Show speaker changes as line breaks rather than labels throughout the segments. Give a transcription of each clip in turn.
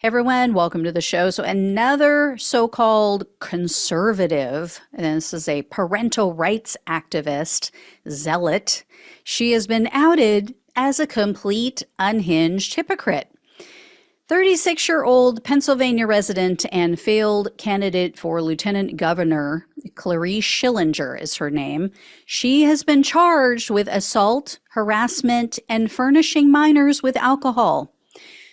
Everyone, welcome to the show. So, another so called conservative, and this is a parental rights activist, zealot, she has been outed as a complete unhinged hypocrite. 36-year-old Pennsylvania resident and failed candidate for lieutenant governor, Clarice Schillinger is her name. She has been charged with assault, harassment, and furnishing minors with alcohol.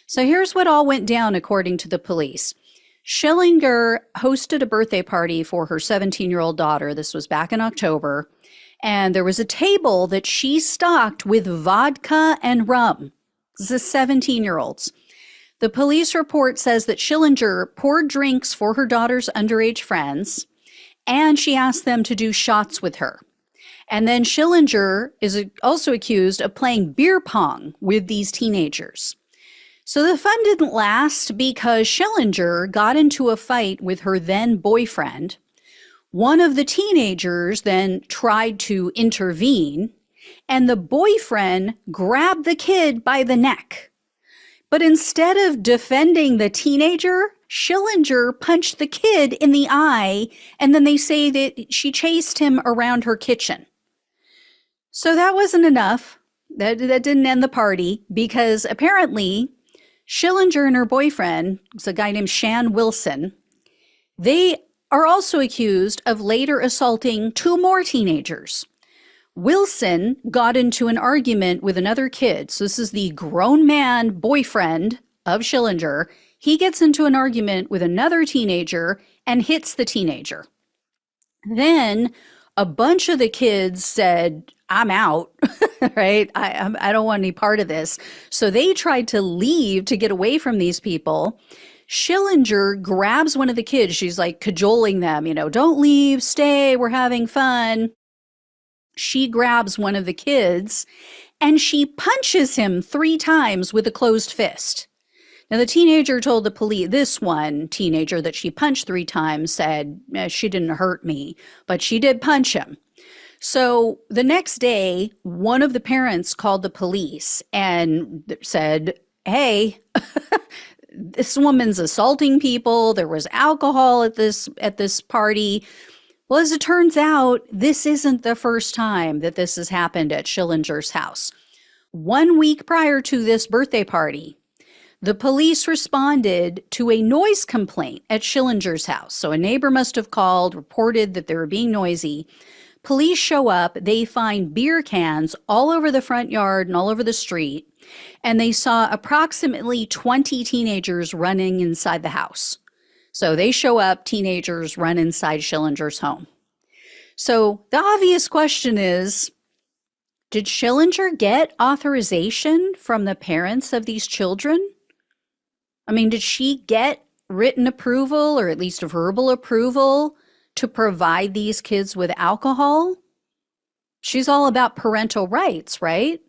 So here's what all went down according to the police. Schillinger hosted a birthday party for her 17-year-old daughter. This was back in October. And there was a table that she stocked with vodka and rum. This is 17-year-olds. The police report says that Schillinger poured drinks for her daughter's underage friends, and she asked them to do shots with her. And then Schillinger is also accused of playing beer pong with these teenagers. So the fun didn't last because Schillinger got into a fight with her then boyfriend. One of the teenagers then tried to intervene, and the boyfriend grabbed the kid by the neck. But instead of defending the teenager, Schillinger punched the kid in the eye, and then they say that she chased him around her kitchen. So that wasn't enough. That didn't end the party because apparently Schillinger and her boyfriend, it's a guy named Shan Wilson, they are also accused of later assaulting two more teenagers. Wilson got into an argument with another kid. So this is the grown man boyfriend of Schillinger. He gets into an argument with another teenager and hits the teenager. Then a bunch of the kids said, I'm out, right? I don't want any part of this. So they tried to leave to get away from these people. Schillinger grabs one of the kids. She's like cajoling them, don't leave, stay, we're having fun. She grabs one of the kids and she punches him 3 times with a closed fist. Now, the teenager told the police, this one teenager that she punched 3 times said, she didn't hurt me, but she did punch him. So the next day, one of the parents called the police and said, hey, this woman's assaulting people. There was alcohol at this party. Well, as it turns out, this isn't the first time that this has happened at Schillinger's house. 1 week prior to this birthday party, the police responded to a noise complaint at Schillinger's house. So a neighbor must have called, reported that they were being noisy. Police show up, they find beer cans all over the front yard and all over the street, and they saw approximately 20 teenagers running inside the house. So they show up, teenagers run inside Schillinger's home. So the obvious question is, did Schillinger get authorization from the parents of these children? I mean, did she get written approval or at least verbal approval to provide these kids with alcohol? She's all about parental rights, right?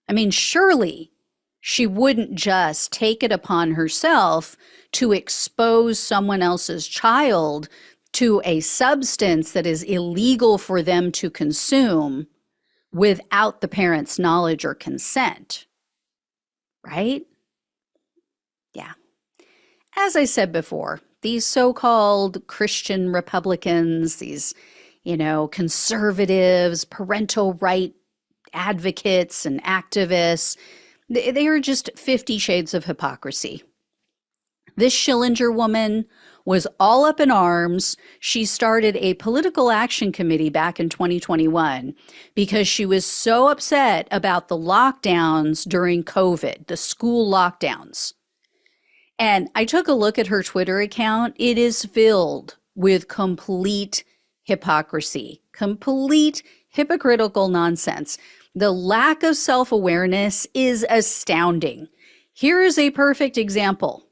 I mean, surely she wouldn't just take it upon herself to expose someone else's child to a substance that is illegal for them to consume without the parent's knowledge or consent, right? Yeah. As I said before, these so-called Christian Republicans, these, conservatives, parental right advocates and activists, they are just 50 shades of hypocrisy. This Schillinger woman was all up in arms. She started a political action committee back in 2021 because she was so upset about the lockdowns during COVID, the school lockdowns. And I took a look at her Twitter account. It is filled with complete hypocrisy, complete hypocritical nonsense. The lack of self-awareness is astounding. Here is a perfect example.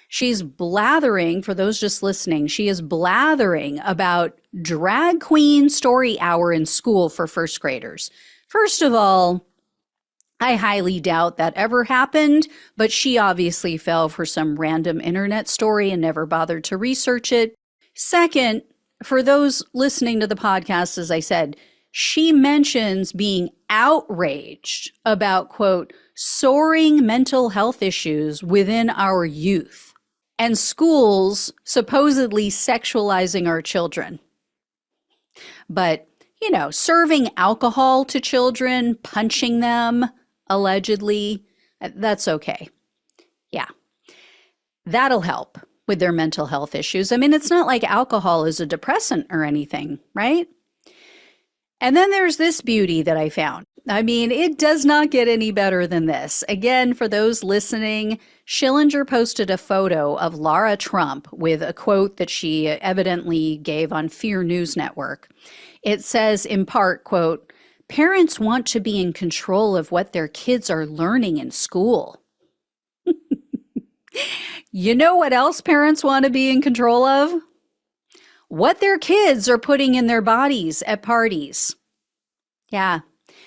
She's blathering, for those just listening, she is blathering about drag queen story hour in school for first graders. First of all, I highly doubt that ever happened, but she obviously fell for some random internet story and never bothered to research it. Second, for those listening to the podcast, as I said, she mentions being outraged about, quote, soaring mental health issues within our youth. and schools supposedly sexualizing our children. But, serving alcohol to children, punching them, allegedly, that's okay. Yeah, that'll help with their mental health issues. I mean, it's not like alcohol is a depressant or anything, right? And then there's this beauty that I found. I mean, it does not get any better than this. Again, for those listening, Schillinger posted a photo of Lara Trump with a quote that she evidently gave on Fear News Network. It says, in part, quote, "Parents want to be in control of what their kids are learning in school." You know what else parents want to be in control of? What their kids are putting in their bodies at parties. Yeah.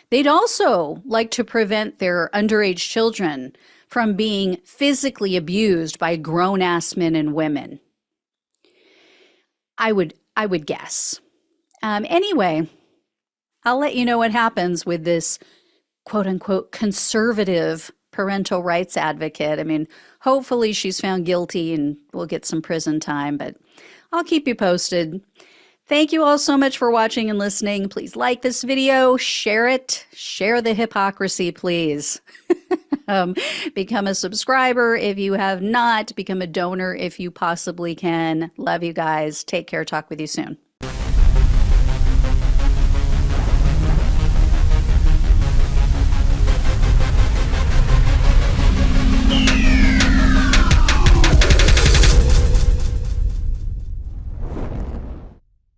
They'd also like to prevent their underage children from being physically abused by grown-ass men and women. I would guess. Anyway, I'll let you know what happens with this quote-unquote conservative parental rights advocate. I mean, hopefully she's found guilty and we'll get some prison time, but I'll keep you posted. Thank you all so much for watching and listening. Please like this video, share it, share the hypocrisy, please. Become a subscriber if you have not. Become a donor if you possibly can. Love you guys. Take care. Talk with you soon.